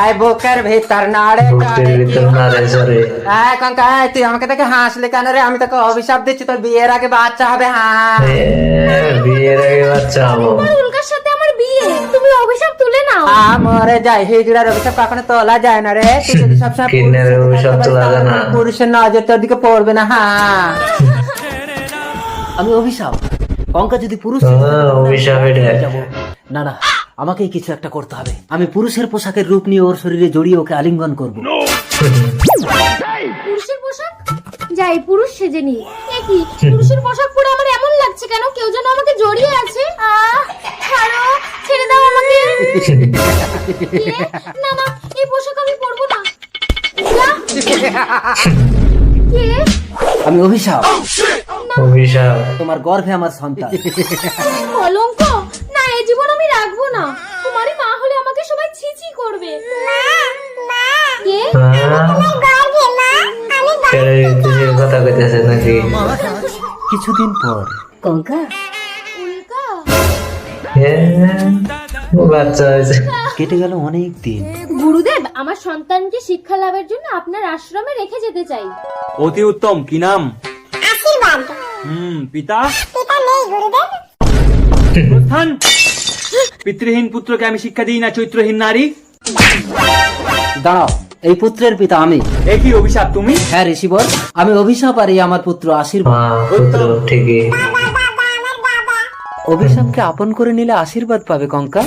I বুকের ভিতর নাড়ে বুকের ভিতর নাড়ে চড়ে। কঙ্কা তুই আমাকে দেখে হাসলি কেন রে? আমি তোকে অভিশাপ দিচ্ছি, তোর বিয়ের আগে বাচ্চা হবে। হ্যাঁ, বিয়ের আগে বাচ্চা হবো। উল্কার সাথে আমার বিয়ে, তুমি অভিশাপ তুলে নাও। মরে যাই, হিজড়ার অভিশাপ কখনো তোলা যায় না রে। তুই যদি সবসময় কিডন্যাপের অভিশাপ তোলা যায় না। পুরুষের নজর তোর দিকে পড়বে না। হ্যাঁ, আমি অভিশাপ, কঙ্কা যদি পুরুষ অভিশাপ এটা। যাবো না না, আমাকেই কিছু একটা করতে হবে। আমি পুরুষের পোশাকের রূপ নিয়ে ওর শরীরে জড়িয়ে ওকে আলিঙ্গন করব। পুরুষের পোশাক? যাই পুরুষ সেজে নি। কি পুরুষের পোশাক পরে আমার এমন লাগছে কেন? কেউ যেন আমাকে জড়িয়ে আছে। ছাড়ো, ছেড়ে দাও আমাকে। না না, এই পোশাক আমি পরবো না। যা। কে? আমি অভিশাপ, অভিশাপ। তোমার গর্ভে আমার সন্তান। কলঙ্ক? না, এই জীবন আমি রাখবো না। তোমারই মা হলে আমাকে সবাই ছিছি করবে। কে? কথা কইতেছে নাকি? কিছুদিন পর কঙ্কা উল্কা? বাচ্চা হয়েছে। কেটে গেল অনেক দিন। গুরুদেব, আমার সন্তানকে শিক্ষা লাভের জন্য আপনার আশ্রমে রেখে যেতে চাই। অতি উত্তম। কি নাম? আশীর্বাদ। পিতা? পিতা নেই গুরুদেব। প্রধান, পিতৃহীন পুত্রকে আমি শিক্ষা দিই না, চরিত্রহীন নারী। দাঁড়াও, এই পুত্রের পিতা আমি। একই অভিশাপ তুমি? হ্যাঁ ঋষিবর, আমি অভিশাপ আর এই আমার পুত্র আশীর্বাদ। পুত্র ঠিকই। অভিশাপকে আপন করে নিলে আশীর্বাদ পাবে কঙ্কা।